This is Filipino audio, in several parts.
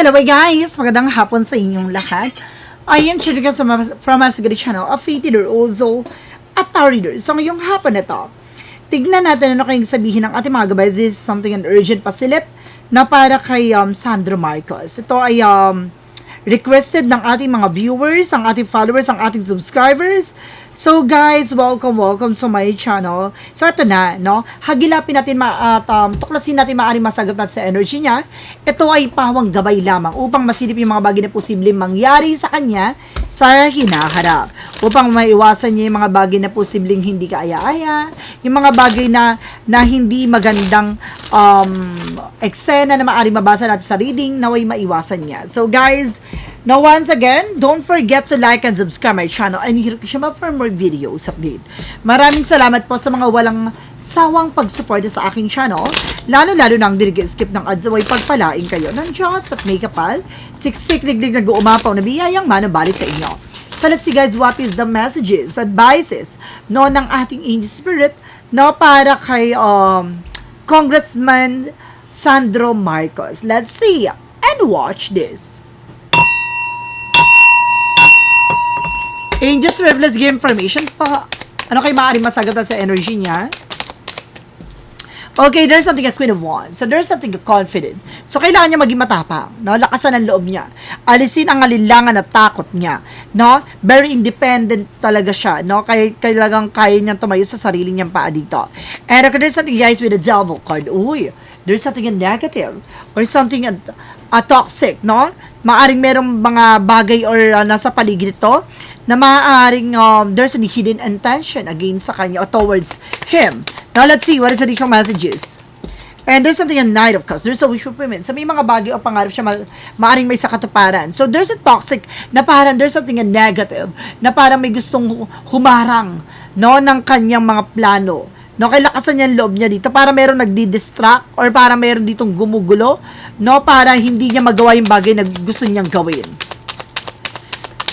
Hello guys! Magandang hapon sa inyong lahat. I am Chirigan from Asgari Channel, a faith reader also at tarot reader. So ngayong hapon na to, tignan natin ano kayong sabihin ng ating mga gabay. This is something an urgent pasilip na para kay Sandro Marcos. Ito ay requested ng ating mga viewers, ang ating followers, ang ating subscribers. So guys, welcome to my channel. So ito na, no? Hagilapin natin tuklasin natin maaring masagot natin sa energy niya. Ito ay pawang gabay lamang upang masilip yung mga bagay na posibleng mangyari sa kanya sa hinaharap. Upang maiwasan niya yung mga bagay na posibleng hindi kaaya-aya, yung mga bagay na hindi magandang eksena na maaring mabasa natin sa reading, naway maiwasan niya. So guys, now once again, don't forget to like and subscribe my channel and hit for more videos update. Maraming salamat po sa mga walang sawang pagsuporta sa aking channel, lalo-lalo nang skip ng ads away pagpalain kayo ng Diyos at may kapal, siksik-liglig nag-uumapaw na biyayang manabalik sa inyo. So let's see guys, what is the messages, advices, no, ng ating angel spirit, no, para kay Congressman Sandro Marcos. Let's see and watch this. Angels Revelers give information pa. Ano kayo maaaring masagot sa energy niya? Okay, there's something a Queen of Wands. So, there's something a confident. So, kailangan niya maging matapang. No? Lakasan ang loob niya. Alisin ang alilangan at takot niya. No? Very independent talaga siya. No? Kailangan kaya niyang tumayo sa sarili niyang paa dito. And okay, there's something guys with a Devil card. Uy, there's something a negative. Or something a toxic. No? Maaring merong mga bagay or nasa paligid ito na maaaring there's a hidden intention against sa kanya or towards him. Now, let's see what is the additional messages. And there's something a Knight of Cups. There's a wish fulfillment. So, may mga bagay o pangarap siya maaaring may sakatuparan. So, there's a toxic na parang there's something a negative na parang may gustong humarang, no, ng kanyang mga plano. No, kaya lakasan niya ang loob niya dito para meron nagdi-distract or para meron ditong gumugulo, no, para hindi niya magawa yung bagay na gusto niyang gawin.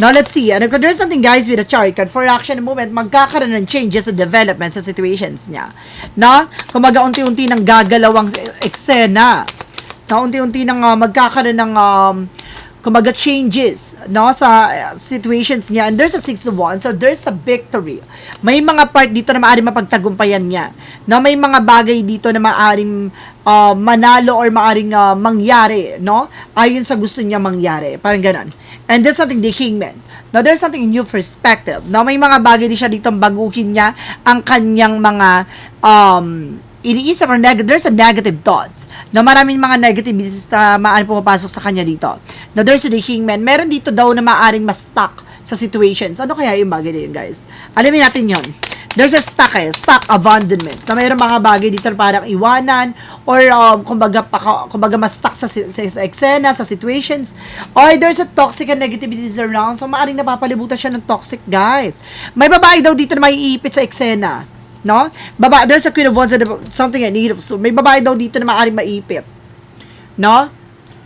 Now, let's see. And there's something, guys, with a chart card for action and movement, magkakaroon ng changes at development sa situations niya. No? Kumaga, unti-unti nang gagalawang eksena. No? Unti-unti nang magkakaroon ng kumaga changes, no, sa situations niya. And there's a Six of Wands, so there's a victory. May mga part dito na maaaring mapagtagumpayan niya. No, may mga bagay dito na maaaring manalo or maaaring mangyari, no, ayon sa gusto niya mangyari. Parang ganun. And there's something the Hangman. Now, there's something new perspective. No, may mga bagay din siya dito baguhin niya ang kanyang mga iniisip or there's a negative thoughts. Na maraming mga negativities na maaaring pumapasok sa kanya dito. Now, there's a Hangman. Meron dito daw na maaaring ma-stuck sa situations. Ano kaya yung bagay na yun, guys? Alamin natin yon. There's a stuck abandonment. Na mayroong mga bagay dito na parang iwanan or kumbaga ma-stuck sa eksena, sa situations. Or there's a toxic and negativities around. So, maaaring napapalibutan siya ng toxic, guys. May babae daw dito na maiipit sa eksena. No? There's a Queen of Wands and something in need of soul. May babae daw dito na maaaring maipit. No?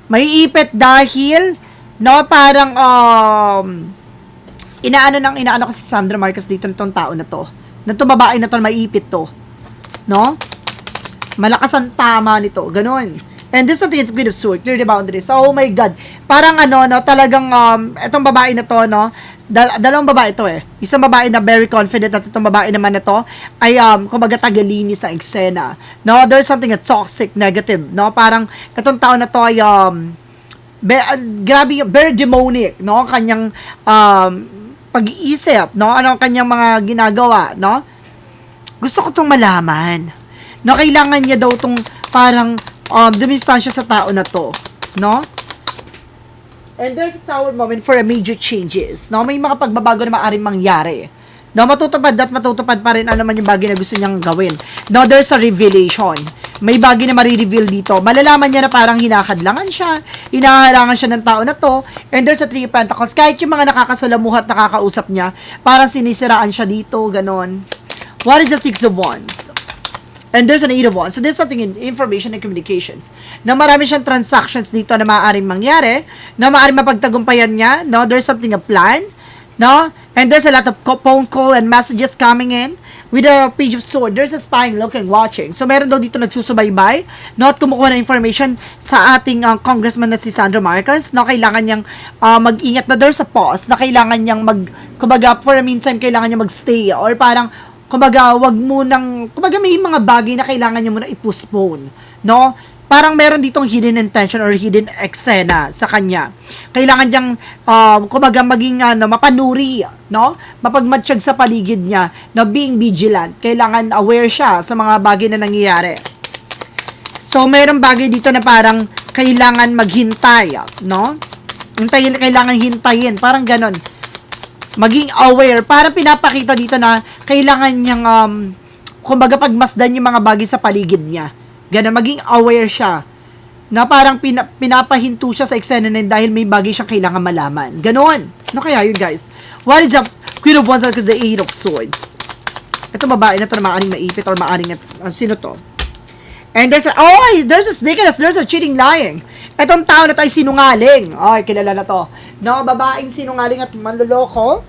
Maiipit dahil no, parang inaano kasi Sandro Marcos dito nitong tao na to. Na to babae na to maiipit to. No? Malakas ang tama nito. Ganon. And this is something that's Queen of Swords. Clear the boundaries. Oh my God. Parang no, talagang etong babae na to, no, dalawang babae ito eh. Isang babae na very confident at itong babae naman na to ay kumbaga tagalinis ng eksena. No, there's something a toxic, negative, no? Parang itong tao na to ay grabe, very demonic, no? Kanyang pag-iisip, no? Ano kanyang mga ginagawa, no? Gusto ko tong malaman. No, kailangan niya daw tong parang dumistansya sa tao na to, no? And there's a tower moment for a major changes. No, may mga pagbabago na maaaring mangyari. No, matutupad pa rin ano man yung bagay na gusto niyang gawin. No, there's a revelation. May bagay na marireveal dito. Malalaman niya na parang hinakadlangan siya, hinaharangan siya ng tao na to. And there's a Three of Pentacles. Kahit yung mga nakakasalamuhat, nakakausap niya, parang sinisiraan siya dito, ganon. What is the Six of Wands? And there's an Eight of Wands. So there's something in information and communications. Na marami siyang transactions dito na maaaring mangyari, na maaaring mapagtagumpayan niya, no? There's something a plan, no? And there's a lot of phone call and messages coming in with a page of sword, there's a spying, looking, watching. So, meron daw dito nagsusubaybay, no, at kumukuha ng information sa ating congressman na si Sandro Marcos, no, kailangan niyang mag-ingat na there's a pause, na kailangan niyang kumbaga, for a meantime, kailangan niya magstay, or parang, kumbaga, kumbaga, may mga bagay na kailangan niya muna i-postpone, no? Parang meron ditong hidden intention or hidden eksena sa kanya. Kailangan niyang, kumbaga, maging, mapanuri, no? Mapagmatsyag sa paligid niya, na being vigilant. Kailangan aware siya sa mga bagay na nangyayari. So, meron bagay dito na parang kailangan maghintay, no? Kailangan hintayin, parang ganon. Maging aware, parang pinapakita dito na kailangan niyang, kumbaga, pagmasdan yung mga bagay sa paligid niya. Ganun, maging aware siya na parang pinapahinto siya sa eksena na dahil may bagay siyang kailangan malaman. Ganon. Ano kaya yun, guys? What is the Queen of Wands because the Eight of Swords? Ito babae na ito na maaaring maipit or maaaring sino to? And there's a sneakiness, there's a cheating, lying. Itong tao na to ay sinungaling. Ay, kilala na to. No, babaeng sinungaling at manloloko.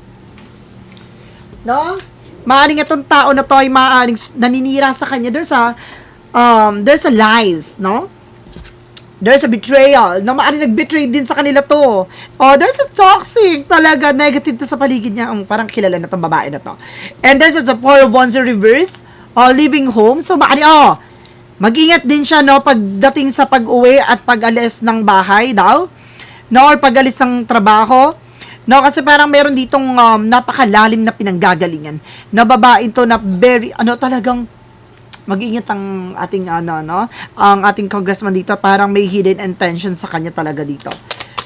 No? Maaaring itong tao na to ay maaaring naninira sa kanya. There's a lies, no? There's a betrayal. No, maaaring nag-betray din sa kanila to. Oh, there's a toxic talaga, negative to sa paligid niya. Parang kilala na tong babae na to. And there's a Four of Wands in reverse. Leaving home. So, maaaring, mag-ingat din siya, no, pagdating sa pag-uwi at pag-alis ng bahay daw. No, or pag-alis ng trabaho. No, kasi parang meron ditong napakalalim na pinanggagalingan. Na babae to na very, talagang mag-ingat ang ating ang ating congressman dito, parang may hidden intention sa kanya talaga dito.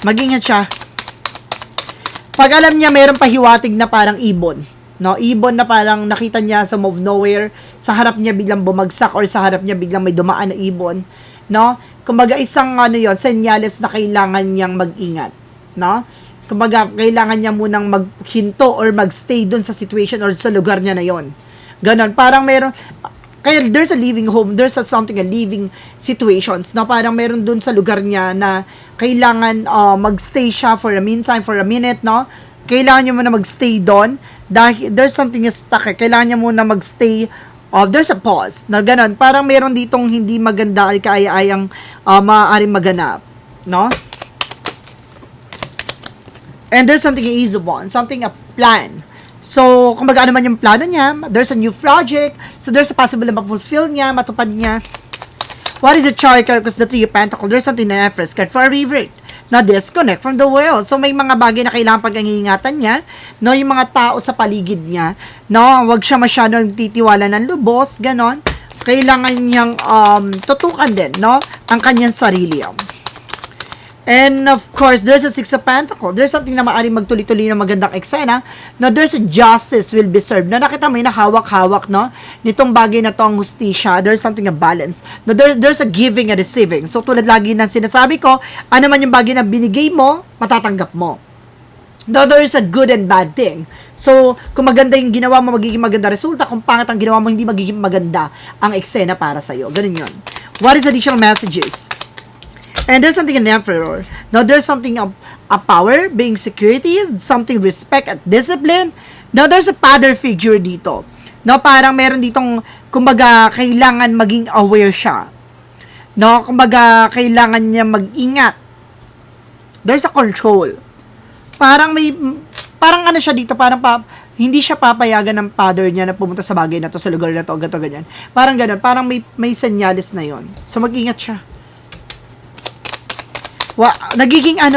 Mag-ingat siya. Pag alam niya meron pahiwatig na parang ibon, no? Ibon na parang nakita niya sa move nowhere, sa harap niya biglang bumagsak or sa harap niya biglang may dumaan na ibon, no? Kumbaga isang senyales na kailangan niyang mag-ingat, no? Kumbaga kailangan niya munang maghinto or magstay doon sa situation or sa lugar niya na yon. Ganon, parang meron. Kaya there's a living home, there's a living situations na parang meron dun sa lugar niya na kailangan magstay siya for a meantime, for a minute, no? Kailangan niya muna magstay doon dahil there's something is stuck. Kailangan niya muna magstay, there's a pause na ganun. Parang meron ditong hindi maganda ay kaaya-ayang maaaring maganap, no? And there's something easy one, something a plan. So, kung ano man yung plano niya, there's a new project, so there's a possible na ma-fulfill niya, matupad niya. What is the Chariot card? Because the Three of Pentacles, there's something na Empress card for a revert. Na disconnect from the world. So, may mga bagay na kailangan pag-ingatan niya, no, yung mga tao sa paligid niya, no, wag siya masyadong titiwala ng lubos, ganon. Kailangan niyang tutukan din, no, ang kanyang sarili. And of course, there's a Six of Pentacles. There's something na maaaring magtuloy-tuloy na magandang eksena. No, there's a justice will be served. No, nakita mo yun na hawak-hawak, no? Nitong bagay na to ang hustisya. There's something na balance. No, there's a giving and receiving. So, tulad lagi ng sinasabi ko, ano man yung bagay na binigay mo, matatanggap mo. No, there is a good and bad thing. So, kung maganda yung ginawa mo, magiging maganda resulta. Kung pangit ang ginawa mo, hindi magiging maganda ang eksena para sa'yo. Ganun yun. What is additional messages? And there's something in the Emperor. Now, there's something of a power, being security, something respect at discipline. Now, there's a father figure dito. No, parang meron ditong, kumbaga, kailangan maging aware siya. No, kumbaga, kailangan niya mag-ingat. There's a control. Parang siya dito, hindi siya papayagan ng father niya na pumunta sa bagay na to, sa lugar na to, ganito, ganyan. Parang ganun, parang may senyales na yon. So, mag-ingat siya. Nagiging na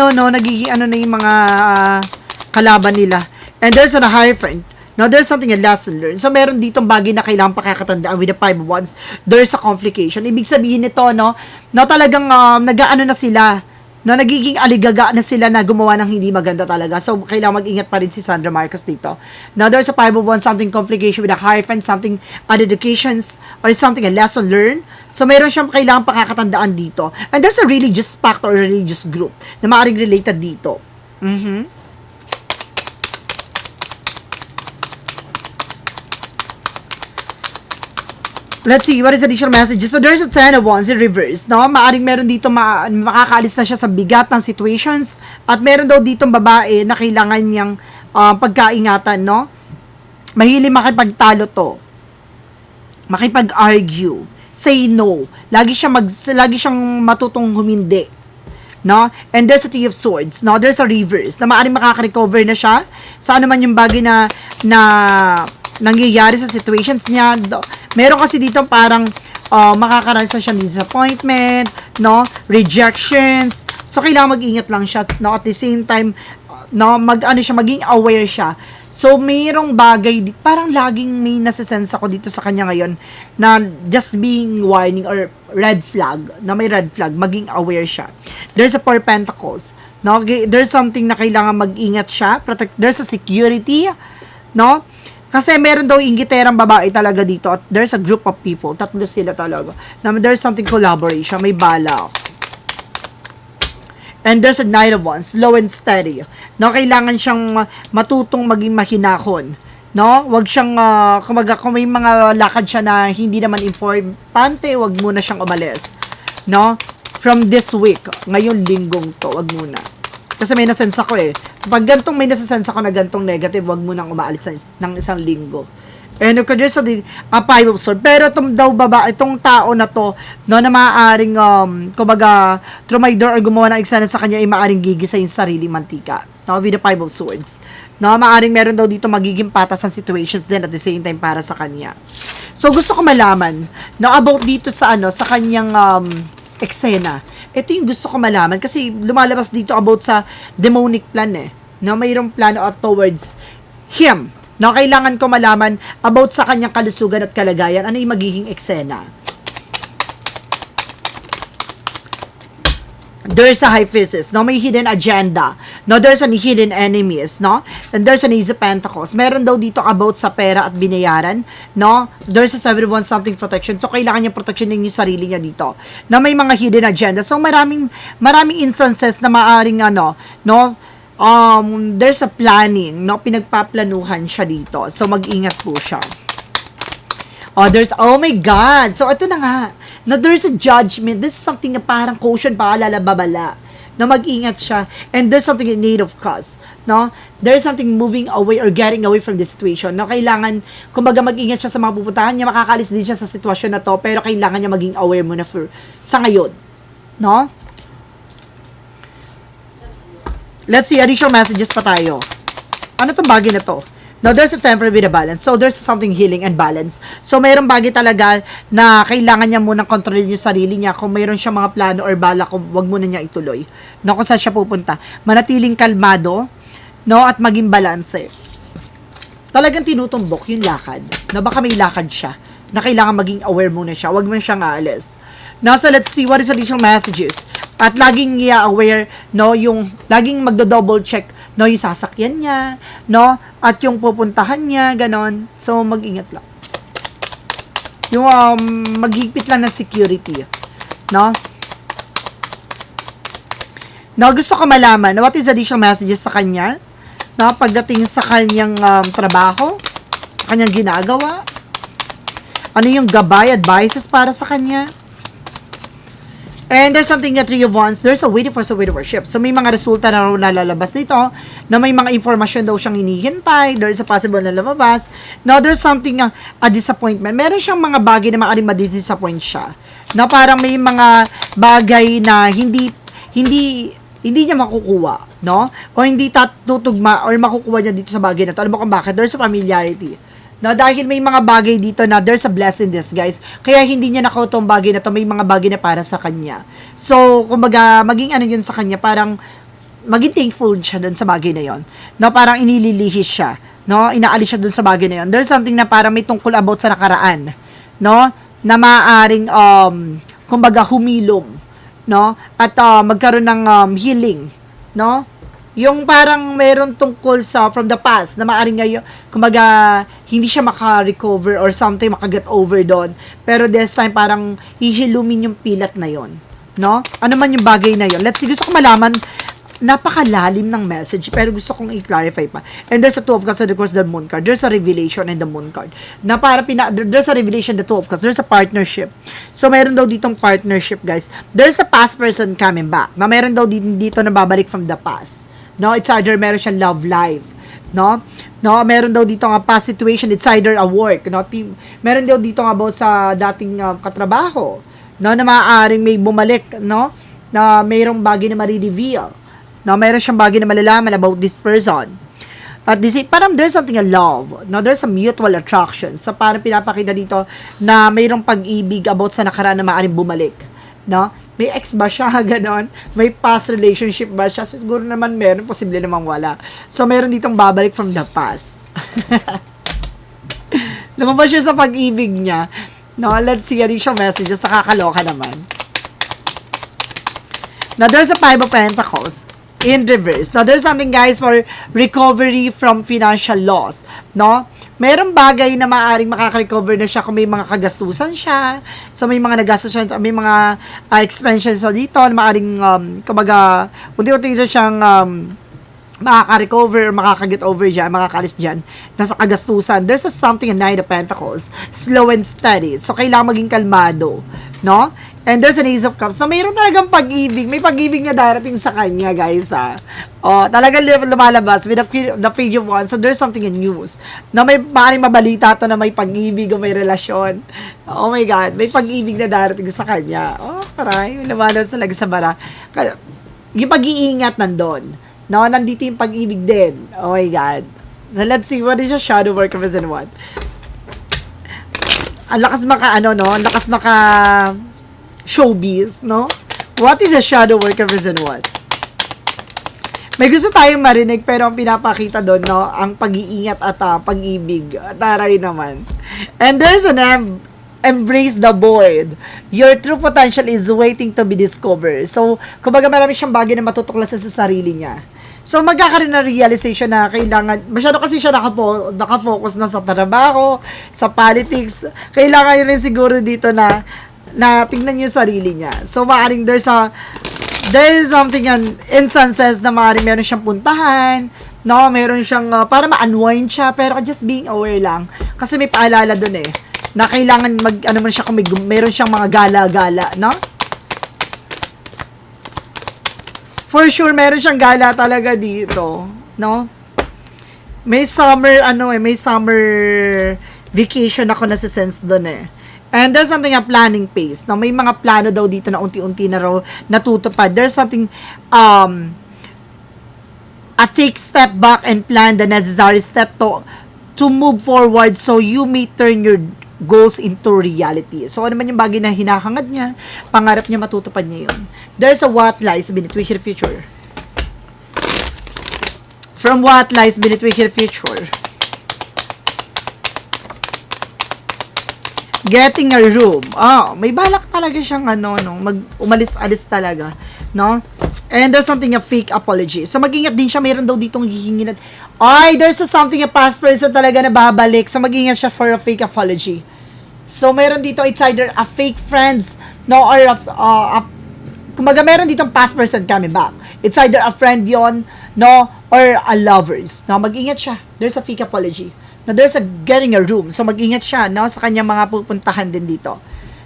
yung mga kalaban nila. And there's a Hierophant. Now, there's something a lesson learned. So, meron ditong bagay na kailangan pakakatandaan with the Five of Wands. There's a complication. Ibig sabihin nito, no talagang nag-aano na sila. No, nagiging aligaga na sila na gumawa ng hindi maganda talaga. So, kailangan mag-ingat pa rin si Sandra Marcos dito. Now, there's a Five of Wands, something complication with a Hierophant, something dedications, or something a lesson learned. So, meron siyang kailangan pakakatandaan dito. And there's a religious pact or religious group na maaaring related dito. Let's see, what is additional messages? So, there's a Ten of Wands in reverse, no? Maaring meron dito, makakaalis na siya sa bigat ng situations. At meron daw ditong babae na kailangan niyang pagkaingatan, no? Mahilig makipagtalo to. makipag-argue, say no. Lagi siyang matutong humindi. No? And there's a Three of Swords. No? There's a reverse na maaaring makaka-recover na siya sa ano man yung bagay na nangyayari sa situations niya. Meron kasi dito parang makakaranas siya ng disappointment, no? Rejections. So, kailangan mag-ingat lang siya, no? At the same time, no, maging aware siya. So, mayroong bagay, parang laging may nasa-sense ako dito sa kanya ngayon na just being warning or red flag, na may red flag, maging aware siya. There's a Four of Pentacles, no? There's something na kailangan mag-ingat siya, there's a security, no? Kasi meron daw inggiterang babae talaga dito at there's a group of people, tatlo sila talaga, na there's something collaboration, may bala. And there's a Knight of Wands, slow and steady. No, kailangan siyang matutong maging mahinahon. No, wag siyang, kung may mga lakad siya na hindi naman importante, wag muna siyang umalis. No, from this week, ngayon linggong to, wag muna. Kasi may nasense ako Pag gantong may nasense ako na gantong negative, wag munang umaalis ng isang linggo. And of course, Five of Swords. Pero itong tao na to, no, na maaaring, kumbaga, through my door or gumawa ng eksena sa kanya, ay maaaring gigisa yung sarili mantika. No, with the Five of Swords. No, maaaring meron daw dito magiging patas ang situations din at the same time para sa kanya. So, gusto ko malaman, no, about dito sa, sa kanyang, eksena. Ito yung gusto ko malaman kasi lumalabas dito about sa demonic plan No, mayroong plano towards him. No, kailangan ko malaman about sa kanyang kalusugan at kalagayan. Ano yung magiging eksena? There's a High Priestess, no? May hidden agenda. No, there's an hidden enemies, no? And there's an Ace of Pentacles. Meron daw dito about sa pera at binayaran, no? There's a Seven of Wands, something protection. So, kailangan niya proteksyonin yung sarili niya dito. Na may mga hidden agenda. So, maraming instances na maaring, no? There's a planning, no? Pinagpaplanuhan siya dito. So, mag-ingat po siya. Oh my God! So, ito na nga. Na there's a judgment. This is something na parang caution pa, babala. Na mag-ingat siya. And there's something in need of cause. No? There's something moving away or getting away from the situation. No? Kailangan, kumbaga mag-ingat siya sa mga pupuntahan niya. Makakalis din siya sa sitwasyon na to. Pero kailangan niya maging aware muna sa ngayon. No? Let's see, additional messages pa tayo. Ano tong bagay na to? Now, there's a temporary with a balance. So, there's something healing and balance. So, mayroong bagay talaga na kailangan niya munang kontrolin yung sarili niya. Kung mayroon siya mga plano or bala, wag muna niya ituloy. No, kung saan siya pupunta. Manatiling kalmado, no, at maging balanse. Talagang tinutumbok yung lakad. Na baka may lakad siya. Na kailangan maging aware muna siya. Wag mo siyang aalis. Now, so let's see what is additional messages. At laging aware, no, yung laging magdo-double check, no, yung sasakyan niya, no, at yung pupuntahan niya, ganon. So, mag-ingat lang. Yung maghigpit lang ng security, no. No, gusto ko malaman, what is additional messages sa kanya, no, pagdating sa kanyang trabaho, kanyang ginagawa, ano yung gabay, advices para sa kanya. And there's something na Three of Wands, there's a waiting for ship. So, may mga resulta na nalalabas dito, na may mga informasyon daw siyang hinihintay, there's a possible na lumabas. Now, there's something a disappointment. Meron siyang mga bagay na maaaring madidisappoint siya. Na parang may mga bagay na hindi niya makukuha, no? O hindi tutugma or makukuha niya dito sa bagay na to. Alam mo kung bakit? There's a familiarity. No, dahil may mga bagay dito na there's a blessing this, guys. Kaya hindi niya nakuha tong bagay na to, may mga bagay na para sa kanya. So, kumbaga, maging ano yun sa kanya, parang maging thankful siya dun sa bagay na yon. No, parang inililihis siya. No, inaalis siya dun sa bagay na yon. There's something na parang may tungkol about sa nakaraan. No, na maaaring, kumbaga, humilom. No, at magkaroon ng healing. No, yung parang meron tungkol sa from the past na maaaring ngayon, kumbaga, hindi siya maka-recover or something makaget over doon. Pero this time, parang hihilumin yung pilat na yon, no? Ano man yung bagay na yon. Let's see, gusto ko malaman, napakalalim ng message, pero gusto kong i-clarify pa. And there's a Two of Cups, and of course, the Moon card. There's a revelation in the Moon card. Na para there's a revelation, the Two of Cups. There's a partnership. So, meron daw ditong partnership, guys. There's a past person coming back. Na meron daw dito na babalik from the past. No, it's either meron siyang love life. No? No, meron daw dito nga past situation, it's either a work, no? Team, meron daw dito nga about sa dating katrabaho, no, na maaaring may bumalik, no? Na mayroong bagay na ma-reveal. No, meron siyang bagay na malalaman about this person. At this, parang there's something a love, no? There's some mutual attraction. So, parang pinapakita dito na mayroong pag-ibig about sa nakaraan na maaaring bumalik, no? May ex ba siya, ganon? May past relationship ba siya? Siguro naman meron, posible namang wala. So, meron ditong babalik from the past. Lumabas siya sa pag-ibig niya. No, let's see, ano siyang messages, nakakaloka naman. Now, there's a Five of Pentacles in reverse. Now, there's something, guys, for recovery from financial loss. No? Merong bagay na maaaring makaka-recover na siya kung may mga kagastusan siya. So, may mga nagastos siya, may mga expenses dito, maaaring, kumbaga, unti-unti na siyang makaka-recover, makaka-get over dyan, makaka-alis dyan, nasa kagastusan. There's something in Nine of Pentacles, slow and steady. So, kailangan maging kalmado, no? And there's an Ace of Cups na mayroon talagang pag-ibig. May pag-ibig na darating sa kanya, guys, ha? Oh, talagang lumalabas with the page of wands. So, there's something in news. Na may maaaring mabalita to na may pag-ibig o may relasyon. Oh my God, may pag-ibig na darating sa kanya. Oh, paray, lumalabas talaga sa bara. Yung pag-iingat nandun. No, nandito yung pag-ibig din. Oh my God. So, let's see, what is your shadow work of and what? Ang lakas maka, no? Ang lakas maka showbiz, no? What is a shadow work of and what? May gusto tayong marinig, pero ang pinapakita doon, no? Ang pag-iingat at pag-ibig. Taray naman. And there's an embrace the void. Your true potential is waiting to be discovered. So, kumbaga marami siyang bagay na matutuklasan sa sarili niya. So, magkakaroon na realization na kailangan, masyado kasi siya nakafocus na sa trabaho, sa politics. Kailangan rin siguro dito na tingnan niyo yung sarili niya. So, maaaring there is something yan, instances na maaaring meron siyang puntahan, no, meron siyang, para ma-unwind siya, pero just being aware lang. Kasi may paalala dun eh, na kailangan ano man siya kung meron siyang mga gala-gala, no? For sure, meron siyang gala talaga dito, no? May summer vacation ako na sense doon eh. And there's something a planning phase. Now, may mga plano daw dito na unti-unti na raw natutupad. There's something, a take step back and plan the necessary step to move forward so you may turn your goals into reality. So, ano man yung bagay na hinahangad niya, pangarap niya, matutupad niya yun. There's a what lies beneath wicked future. From what lies beneath wicked future. Getting a room. Oh, may balak talaga siyang umalis-alis talaga, no? And there's something a fake apology. So, mag-ingat din siya. Mayroon daw ditong hihingin there's something a past person talaga na babalik. So, mag-ingat siya for a fake apology. So, mayroon dito, it's either a fake friends, no, or kumbaga, meron ditong past person coming back. It's either a friend yon, no, or a lovers. No, mag-ingat siya. There's a fake apology. Now, there's a getting a room. So, mag-ingat siya, no, sa kanyang mga pupuntahan din dito.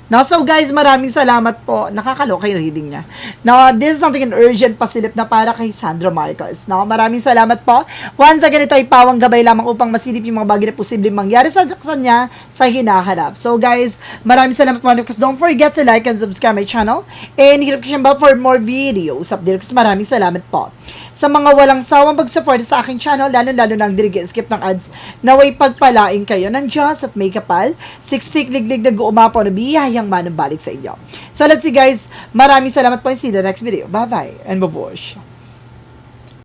Now, so guys, maraming salamat po. Nakakaloka yung reading niya. Now, this is something an urgent pasilip na para kay Sandro Marcos. Now, maraming salamat po. Once again, ito ay pawang gabay lamang upang masilip yung mga bagay na posibleng mangyari sa kanya sa hinaharap. So guys, maraming salamat po. Don't forget to like and subscribe my channel. And hit notification bell for more videos. Update ko. Maraming salamat po. Sa mga walang sawang pag-support sa aking channel, lalo-lalo na ang skip ng ads, naway pagpalain kayo ng Diyos at may kapal, siksik, liglig, nag-uumapaw na biyayang manang balik sa inyo. So let's see guys, maraming salamat po and see you in the next video. Bye-bye and babush.